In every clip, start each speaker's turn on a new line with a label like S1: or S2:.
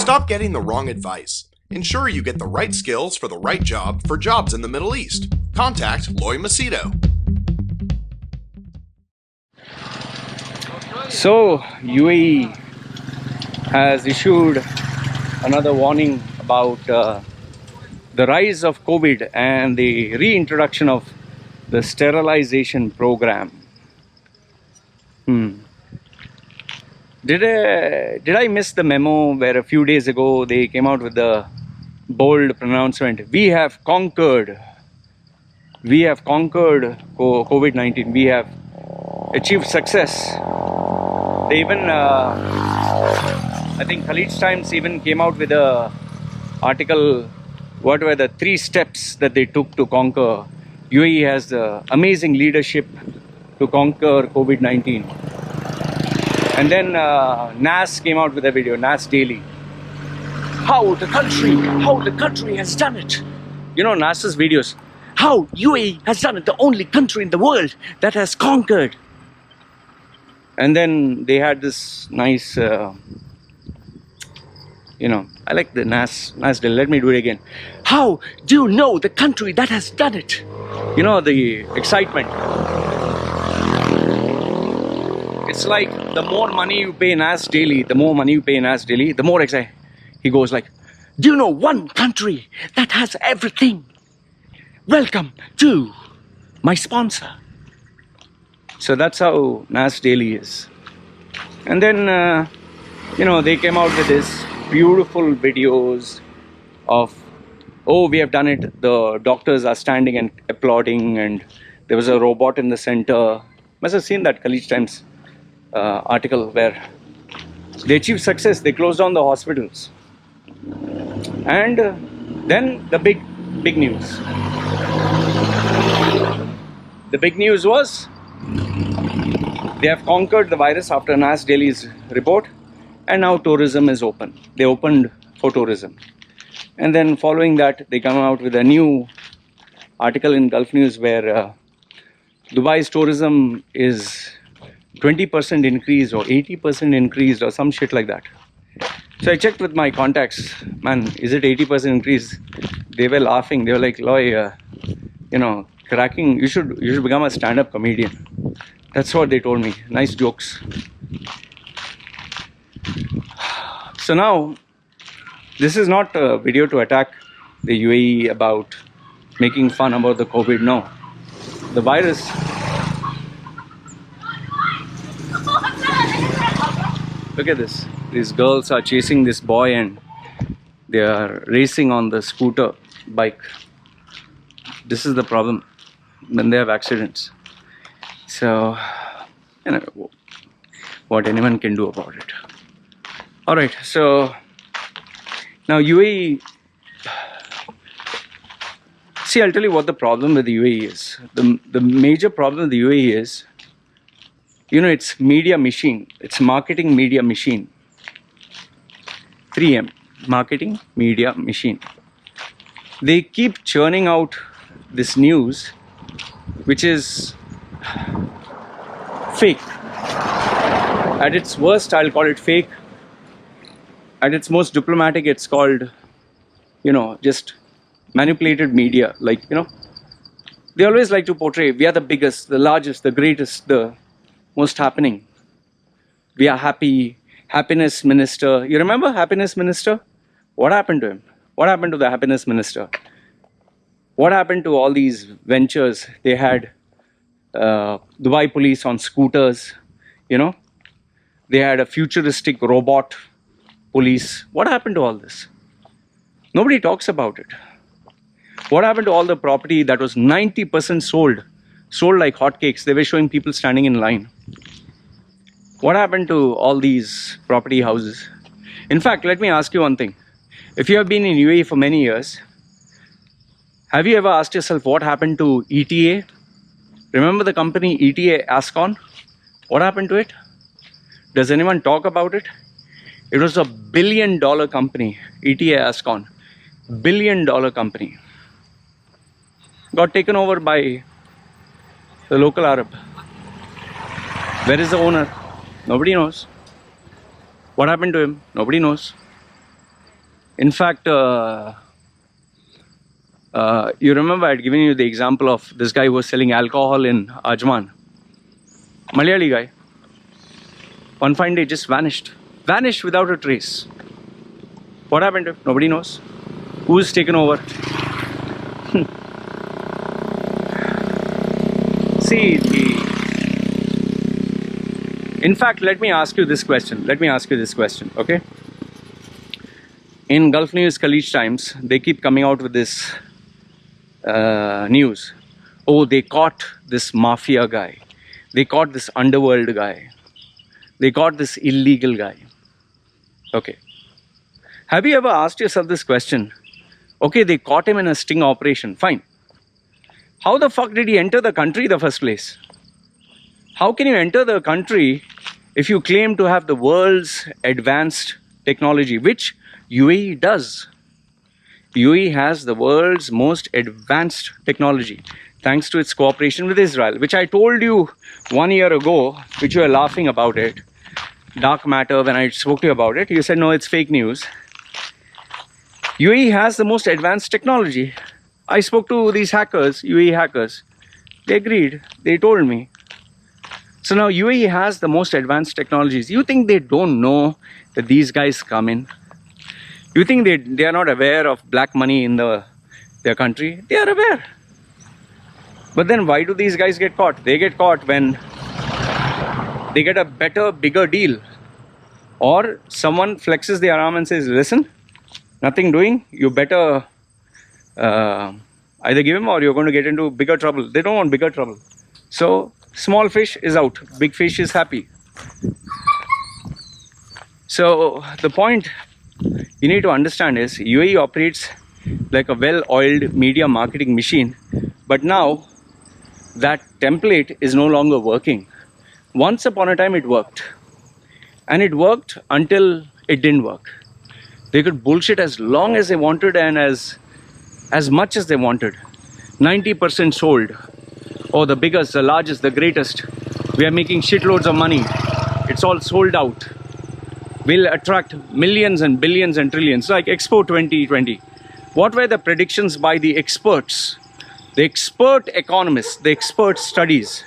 S1: Stop getting the wrong advice. Ensure you get the right skills for the right job for jobs in the Middle East. Contact Loy Machedo.
S2: So, UAE has issued another warning about the rise of COVID and the reintroduction of the sterilization program. Did I miss the memo where a few days ago they came out with the bold pronouncement, we have conquered COVID-19, we have achieved success. They even, I think Khaleej Times even came out with a article, what were the 3 steps that they took to conquer. UAE has the amazing leadership to conquer COVID-19. And then NAS came out with a video, NAS Daily. How the country has done it. You know NAS's videos. How UAE has done it, the only country in the world that has conquered. And then they had this nice, I like the NAS Daily. Let me do it again. How do you know the country that has done it? You know, the excitement. It's like the more money you pay NAS Daily, the more excited. He goes like, do you know one country that has everything? Welcome to my sponsor. So that's how NAS Daily is. And then, they came out with this beautiful videos of, oh, we have done it. The doctors are standing and applauding, and there was a robot in the center. Must have seen that Khaleej Times article where they achieved success. They closed down the hospitals. And then the big news. The big news was they have conquered the virus after NAS Daily's report, and now tourism is open. They opened for tourism. And then following that, they come out with a new article in Gulf News where Dubai's tourism is 20% increased or 80% increased or some shit like that. So I checked with my contacts, man, is it 80% increase? They were laughing. They were like, Loy, cracking, you should become a stand-up comedian. That's what they told me. Nice jokes. So now, this is not a video to attack the UAE about making fun about the COVID. No. The virus. Look at this. These girls are chasing this boy and they are racing on the scooter bike. This is the problem when they have accidents. So, what anyone can do about it. Alright, so now UAE. See, I'll tell you what the problem with the UAE is. The major problem with the UAE is, it's media machine. It's marketing media machine. 3M, marketing media machine. They keep churning out this news, which is fake. At its worst, I'll call it fake. At its most diplomatic, it's called, just manipulated media. They always like to portray, we are the biggest, the largest, the greatest, the most happening. We are happy, happiness minister. You remember happiness minister? What happened to him? What happened to the happiness minister? What happened to all these ventures? They had Dubai police on scooters, They had a futuristic robot police. What happened to all this? Nobody talks about it. What happened to all the property that was 90% sold like hotcakes? They were showing people standing in line. What happened to all these property houses? In fact, let me ask you one thing. If you have been in UAE for many years, have you ever asked yourself what happened to ETA? Remember the company ETA Ascon? What happened to it? Does anyone talk about it? It was a $1 billion company, ETA Ascon. $1 billion company. Got taken over by the local Arab. Where is the owner? Nobody knows. What happened to him? Nobody knows. In fact, you remember I'd given you the example of this guy who was selling alcohol in Ajman. Malayali guy. One fine day just vanished. Vanished without a trace. What happened to him? Nobody knows. Who's taken over? See, in fact, let me ask you this question. Okay? In Gulf News Khalij Times, they keep coming out with this news. Oh, they caught this mafia guy. They caught this underworld guy. They caught this illegal guy. Okay. Have you ever asked yourself this question? Okay, they caught him in a sting operation. Fine. How the fuck did he enter the country in the first place? How can you enter the country if you claim to have the world's advanced technology, which UAE does? UAE has the world's most advanced technology thanks to its cooperation with Israel, which I told you 1 year ago, which you were laughing about it. Dark matter, when I spoke to you about it, you said, no, it's fake news. UAE has the most advanced technology. I spoke to these hackers, UAE hackers. They agreed. They told me. So now UAE has the most advanced technologies. You think they don't know that these guys come in? You think they are not aware of black money in their country? They are aware. But then why do these guys get caught? They get caught when they get a better, bigger deal. Or someone flexes their arm and says, listen, nothing doing, you better either give him or you're going to get into bigger trouble. They don't want bigger trouble. So small fish is out, big fish is happy. So the point you need to understand is UAE operates like a well-oiled media marketing machine, but now that template is no longer working. Once upon a time it worked, and it worked until it didn't work. They could bullshit as long as they wanted and as much as they wanted. 90% sold. Oh, the biggest, the largest, the greatest. We are making shitloads of money. It's all sold out. We'll attract millions and billions and trillions, like Expo 2020. What were the predictions by the experts? The expert economists, the expert studies.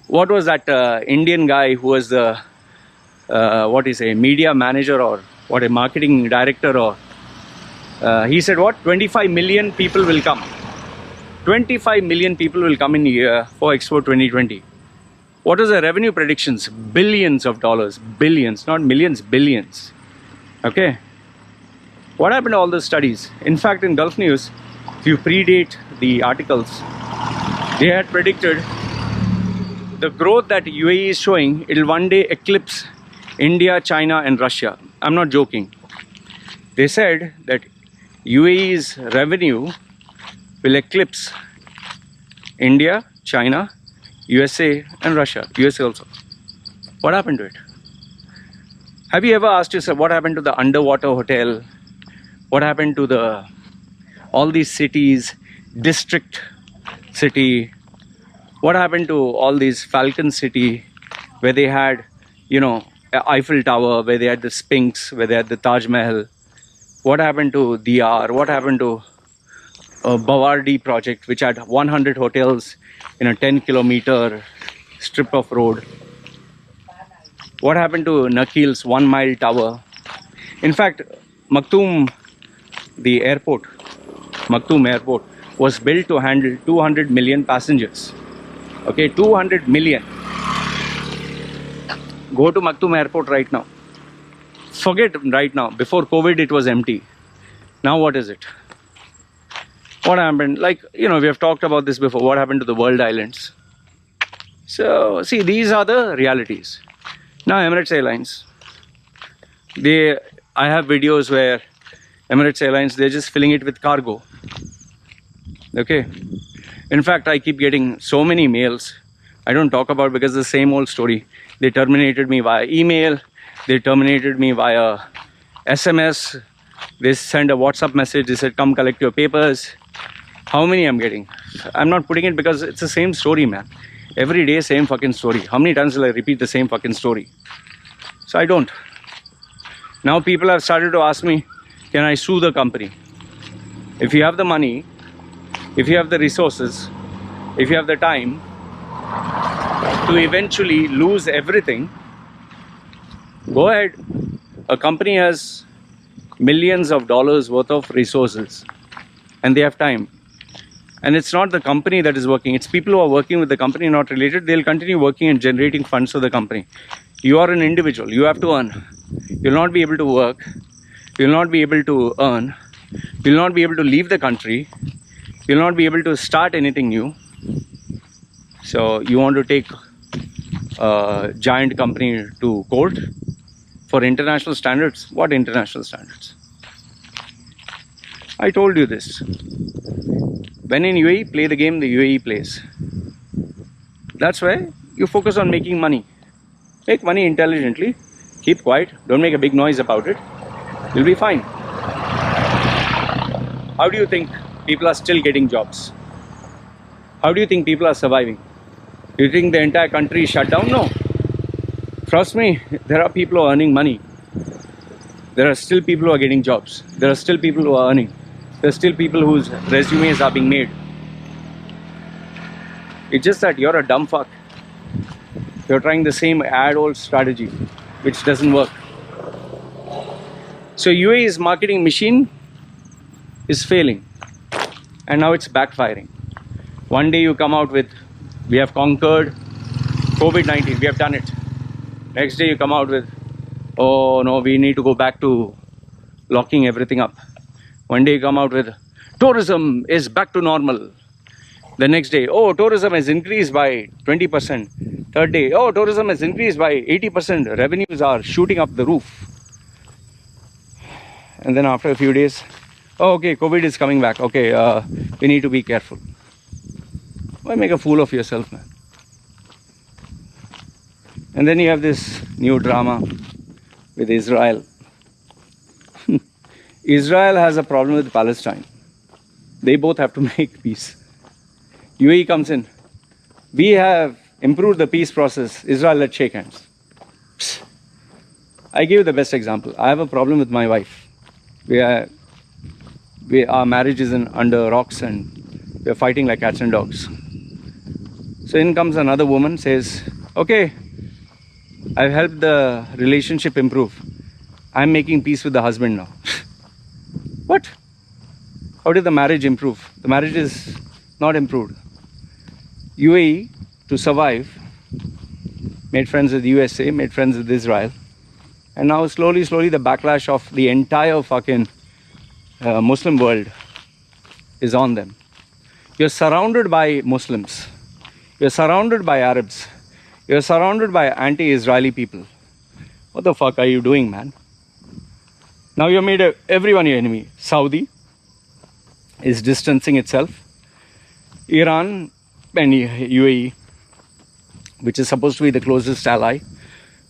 S2: What was that Indian guy who was the, media manager or what, a marketing director or, he said what? 25 million people will come. 25 million people will come in here for Expo 2020. What is the revenue predictions? Billions of dollars. Billions, not millions, billions. Okay. What happened to all those studies? In fact, in Gulf News, if you predate the articles, they had predicted the growth that UAE is showing, it will one day eclipse India, China and Russia. I'm not joking. They said that UAE's revenue will eclipse India, China, USA and Russia. USA also. What happened to it? Have you ever asked yourself what happened to the underwater hotel? What happened to all these cities, district city? What happened to all these Falcon City where they had, Eiffel Tower, where they had the Sphinx, where they had the Taj Mahal? What happened to DR? What happened to Bawardi project, which had 100 hotels in a 10-kilometer strip of road? What happened to Nakhil's 1 mile tower? In fact, Maktoum Airport was built to handle 200 million passengers. Okay, 200 million. Go to Maktoum Airport right now. Forget right now. Before COVID, it was empty. Now what is it? What happened? We have talked about this before. What happened to the world islands? So, see, these are the realities. Now, Emirates Airlines. I have videos where Emirates Airlines, they're just filling it with cargo. Okay. In fact, I keep getting so many mails. I don't talk about because it's the same old story. They terminated me via email. They terminated me via SMS. They send a WhatsApp message. They said, come collect your papers. How many I'm getting? I'm not putting it because it's the same story, man. Every day, same fucking story. How many times will I repeat the same fucking story? So I don't. Now people have started to ask me, can I sue the company? If you have the money, if you have the resources, if you have the time to eventually lose everything, go ahead. A company has millions of dollars worth of resources and they have time. And it's not the company that is working, it's people who are working with the company, not related. They'll continue working and generating funds for the company. You are an individual, you have to earn. You'll not be able to work, you'll not be able to earn, you'll not be able to leave the country, you'll not be able to start anything new. So you want to take a giant company to court for international standards? What international standards? I told you this. When in UAE, play the game the UAE plays. That's why you focus on making money. Make money intelligently, keep quiet, don't make a big noise about it. You'll be fine. How do you think people are still getting jobs? How do you think people are surviving? Do you think the entire country is shut down? No. Trust me, there are people who are earning money. There are still people who are getting jobs. There are still people who are earning. There are still people whose resumes are being made. It's just that you're a dumb fuck. You're trying the same old strategy, which doesn't work. So UAE's marketing machine is failing. And now it's backfiring. One day you come out with, we have conquered COVID-19, we have done it. Next day you come out with, oh no, we need to go back to locking everything up. One day you come out with, tourism is back to normal. The next day, oh, tourism has increased by 20%. Third day, oh, tourism has increased by 80%. Revenues are shooting up the roof. And then after a few days, oh, okay, COVID is coming back. Okay, we need to be careful. Why make a fool of yourself, man? And then you have this new drama with Israel. Israel has a problem with Palestine. They both have to make peace. UAE comes in. We have improved the peace process. Israel, let's shake hands. Psst. I give you the best example. I have a problem with my wife. Our marriage is under rocks and we're fighting like cats and dogs. So in comes another woman, says, okay, I've helped the relationship improve. I'm making peace with the husband now. What? How did the marriage improve? The marriage is not improved. UAE, to survive, made friends with USA, made friends with Israel. And now slowly the backlash of the entire fucking Muslim world is on them. You're surrounded by Muslims. You're surrounded by Arabs. You're surrounded by anti-Israeli people. What the fuck are you doing, man? Now you made everyone your enemy. Saudi is distancing itself. Iran and UAE, which is supposed to be the closest ally,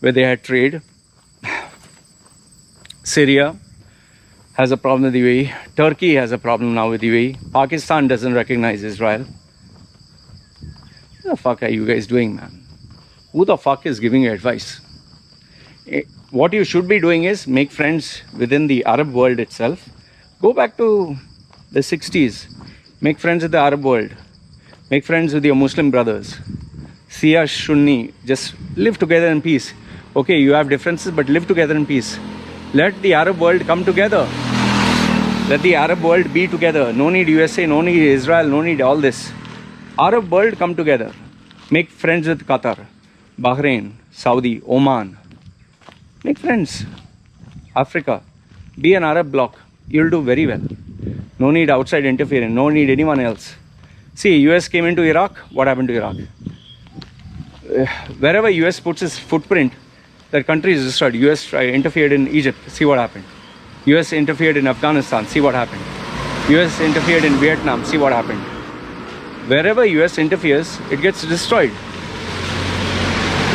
S2: where they had trade. Syria has a problem with UAE. Turkey has a problem now with UAE. Pakistan doesn't recognize Israel. What the fuck are you guys doing, man? Who the fuck is giving you advice? What you should be doing is make friends within the Arab world itself. Go back to the 60s. Make friends with the Arab world. Make friends with your Muslim brothers. Shia, Sunni. Just live together in peace. Okay, you have differences, but live together in peace. Let the Arab world come together. Let the Arab world be together. No need USA, no need Israel, no need all this. Arab world come together. Make friends with Qatar, Bahrain, Saudi, Oman. Make friends. Africa. Be an Arab bloc. You'll do very well. No need outside interference. No need anyone else. See, US came into Iraq. What happened to Iraq? Wherever US puts its footprint, that country is destroyed. US interfered in Egypt. See what happened. US interfered in Afghanistan. See what happened. US interfered in Vietnam. See what happened. Wherever US interferes, it gets destroyed.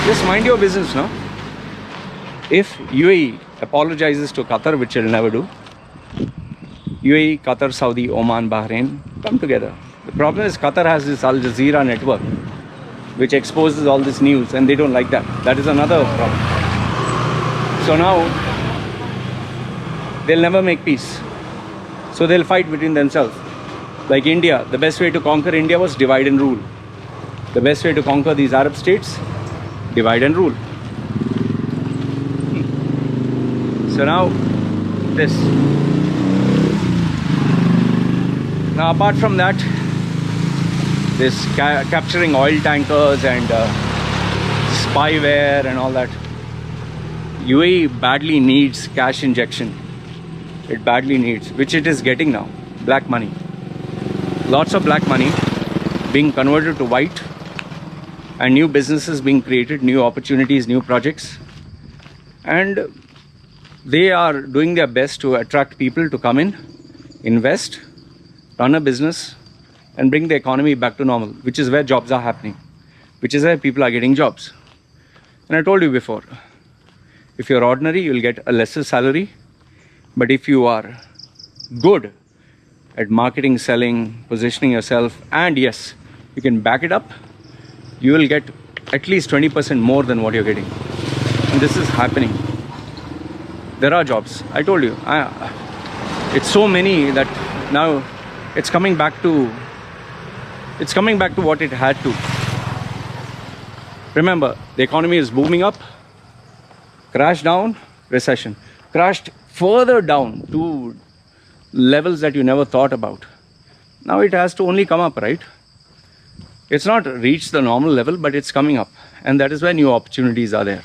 S2: Just mind your business, no? If UAE apologizes to Qatar, which it'll never do, UAE, Qatar, Saudi, Oman, Bahrain come together. The problem is Qatar has this Al Jazeera Network, which exposes all this news, and they don't like that. That is another problem. So now, they'll never make peace. So they'll fight between themselves. Like India, the best way to conquer India was divide and rule. The best way to conquer these Arab states, divide and rule. So now, this. Now apart from that, this capturing oil tankers and spyware and all that, UAE badly needs cash injection. It badly needs, which it is getting now. Black money. Lots of black money being converted to white, and new businesses being created, new opportunities, new projects. And they are doing their best to attract people to come in, invest, run a business, and bring the economy back to normal, which is where jobs are happening, which is where people are getting jobs. And I told you before, if you're ordinary, you'll get a lesser salary. But if you are good at marketing, selling, positioning yourself, and yes, you can back it up, you will get at least 20% more than what you're getting. And this is happening. There are jobs. I told you. It's so many that now it's coming back to what it had to. Remember, the economy is booming up, crash down, recession. Crashed further down to levels that you never thought about. Now it has to only come up, right? It's not reached the normal level, but it's coming up. And that is why new opportunities are there.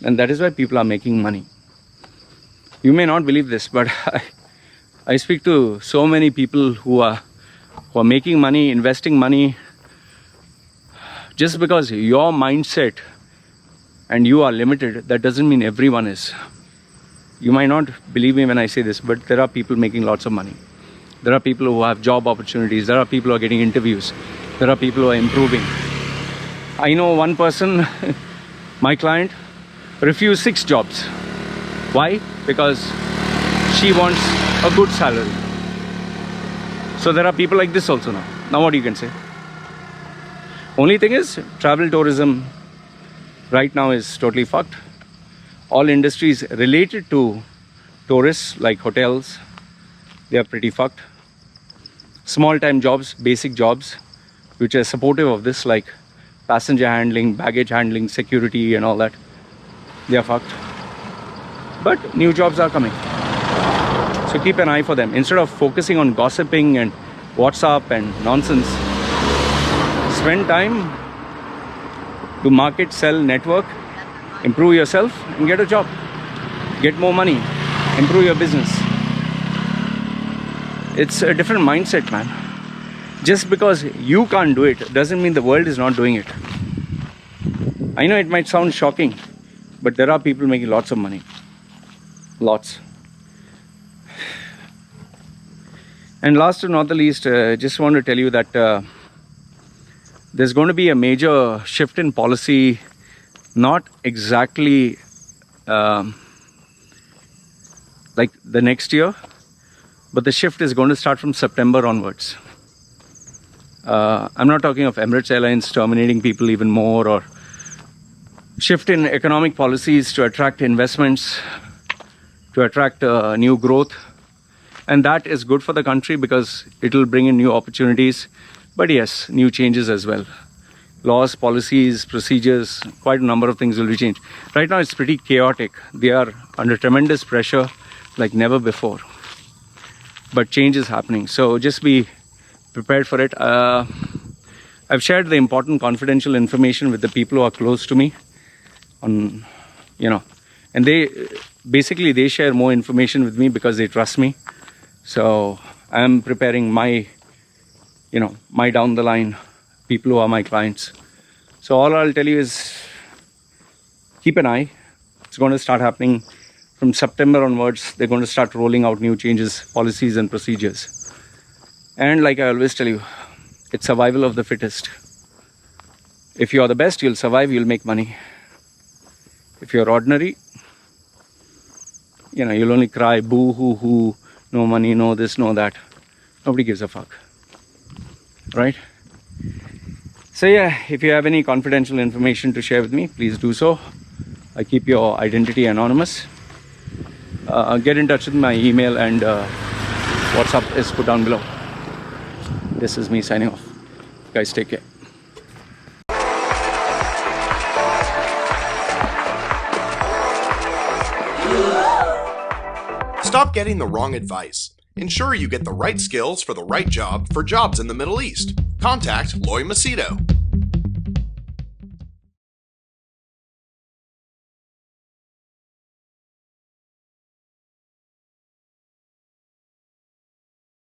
S2: And that is why people are making money. You may not believe this, but I speak to so many people who are making money, investing money. Just because your mindset and you are limited, that doesn't mean everyone is. You might not believe me when I say this, but there are people making lots of money. There are people who have job opportunities. There are people who are getting interviews. There are people who are improving. I know one person, my client, refused 6 jobs. Why? Because she wants a good salary. So there are people like this also now. Now what you can say? Only thing is, travel tourism right now is totally fucked. All industries related to tourists, like hotels, they are pretty fucked. Small time jobs, basic jobs, which are supportive of this, like passenger handling, baggage handling, security and all that, they are fucked. But new jobs are coming. So keep an eye for them. Instead of focusing on gossiping and WhatsApp and nonsense, spend time to market, sell, network, improve yourself and get a job. Get more money, improve your business. It's a different mindset, man. Just because you can't do it doesn't mean the world is not doing it. I know it might sound shocking, but there are people making lots of money. Lots. And last but not the least, just want to tell you that there's going to be a major shift in policy, not exactly like the next year, but the shift is going to start from September onwards. I'm not talking of Emirates Airlines terminating people even more, or shift in economic policies to attract investments, to attract new growth. And that is good for the country because it will bring in new opportunities. But yes, new changes as well. Laws, policies, procedures, quite a number of things will be changed. Right now it's pretty chaotic. They are under tremendous pressure like never before. But change is happening. So just be prepared for it. I've shared the important confidential information with the people who are close to me on, and they share more information with me because they trust me. So I'm preparing my down the line people who are my clients. So all I'll tell you is keep an eye. It's going to start happening from September onwards. They're going to start rolling out new changes, policies and procedures. And like I always tell you, it's survival of the fittest. If you are the best, you'll survive, you'll make money. If you're ordinary, you'll only cry, boo, hoo, hoo, no money, no this, no that. Nobody gives a fuck. Right? So yeah, if you have any confidential information to share with me, please do so. I keep your identity anonymous. get in touch with my email, and WhatsApp is put down below. This is me signing off. Guys, take care.
S1: Stop getting the wrong advice. Ensure you get the right skills for the right job for jobs in the Middle East. Contact Loy Machedo.